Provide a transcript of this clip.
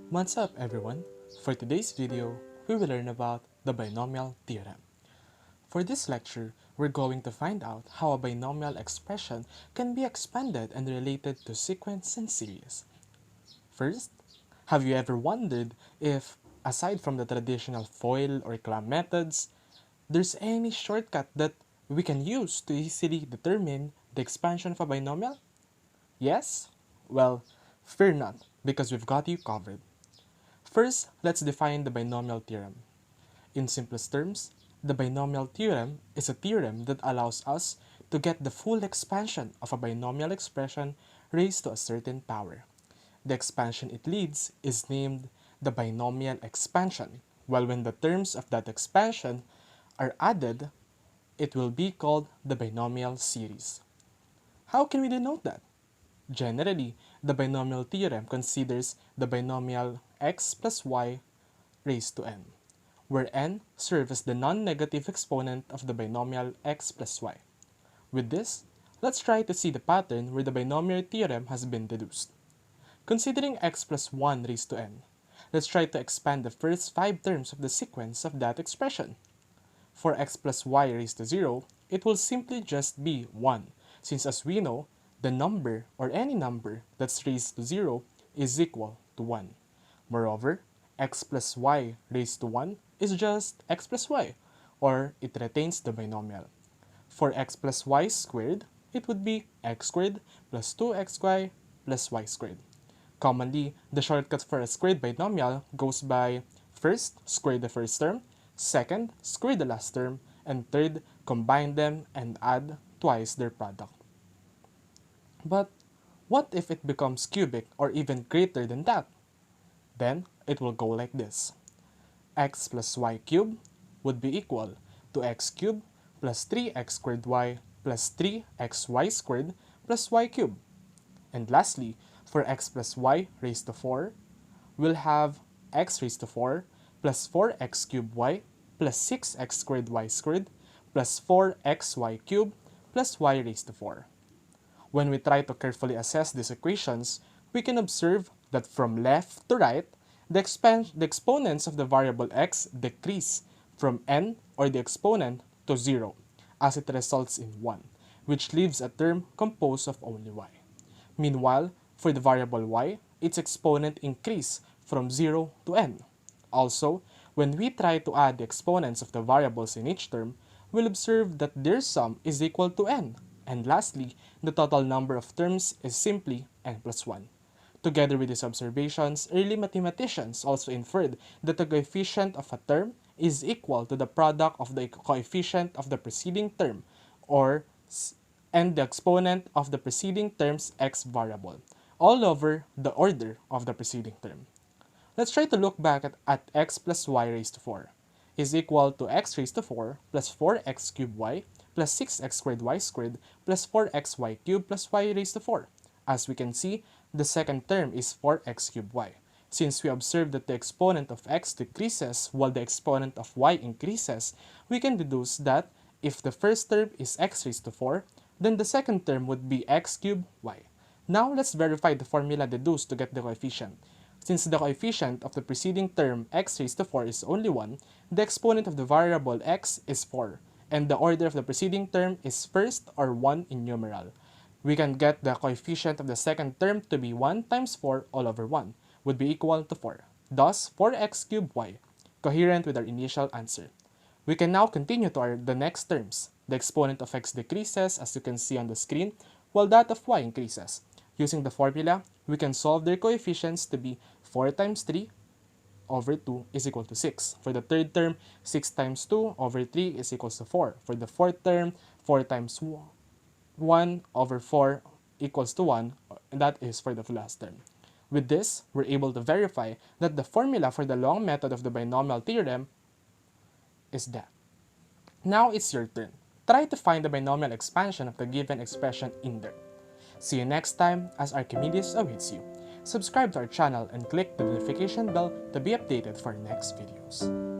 What's up everyone? For today's video, we will learn about the binomial theorem. For this lecture, we're going to find out how a binomial expression can be expanded and related to sequence and series. First, have you ever wondered if, aside from the traditional FOIL or CLAM methods, there's any shortcut that we can use to easily determine the expansion of a binomial? Yes? Well, fear not, because we've got you covered. First, let's define the binomial theorem. In simplest terms, the binomial theorem is a theorem that allows us to get the full expansion of a binomial expression raised to a certain power. The expansion it leads is named the binomial expansion, while when the terms of that expansion are added, it will be called the binomial series. How can we denote that? Generally, the binomial theorem considers the binomial x plus y raised to n, where n serves as the non-negative exponent of the binomial x plus y. With this, let's try to see the pattern where the binomial theorem has been deduced. Considering x plus 1 raised to n, let's try to expand the first 5 terms of the sequence of that expression. For x plus y raised to 0, it will simply just be 1, since as we know, the number or any number that's raised to 0 is equal to 1. Moreover, x plus y raised to 1 is just x plus y, or it retains the binomial. For x plus y squared, it would be x squared plus 2xy plus y squared. Commonly, the shortcut for a squared binomial goes by first, square the first term, second, square the last term, and third, combine them and add twice their product. But what if it becomes cubic or even greater than that? Then it will go like this. X plus y cubed would be equal to x cubed plus 3x squared y plus 3xy squared plus y cubed. And lastly, for x plus y raised to 4, we'll have x raised to 4 plus 4x cubed y plus 6x squared y squared plus 4xy cubed plus y raised to 4. When we try to carefully assess these equations, we can observe that from left to right, the exponents of the variable x decrease from n or the exponent to 0 as it results in 1, which leaves a term composed of only y. Meanwhile, for the variable y, its exponent increase from 0 to n. Also, when we try to add the exponents of the variables in each term, we'll observe that their sum is equal to n. And lastly, the total number of terms is simply n plus 1. Together with these observations, early mathematicians also inferred that the coefficient of a term is equal to the product of the coefficient of the preceding term, and the exponent of the preceding term's x variable, all over the order of the preceding term. Let's try to look back at x plus y raised to 4 is equal to x raised to 4 plus 4x cubed y plus 6x squared y squared plus 4xy cubed plus y raised to 4. As we can see, the second term is 4x cubed y. Since we observe that the exponent of x decreases while the exponent of y increases, we can deduce that if the first term is x raised to 4, then the second term would be x cubed y. Now let's verify the formula deduced to get the coefficient. Since the coefficient of the preceding term x raised to 4 is only 1, the exponent of the variable x is 4, and the order of the preceding term is first or 1 in numeral. We can get the coefficient of the second term to be 1 times 4 all over 1, would be equal to 4. Thus, 4x cubed y, coherent with our initial answer. We can now continue to the next terms. The exponent of x decreases, as you can see on the screen, while that of y increases. Using the formula, we can solve their coefficients to be 4 times 3 over 2 is equal to 6. For the third term, 6 times 2 over 3 is equal to 4. For the fourth term, 4 times 1 over 4 equals to 1, and that is for the last term. With this, we're able to verify that the formula for the long method of the binomial theorem is that. Now it's your turn. Try to find the binomial expansion of the given expression in there. See you next time as Archimedes awaits you. Subscribe to our channel and click the notification bell to be updated for our next videos.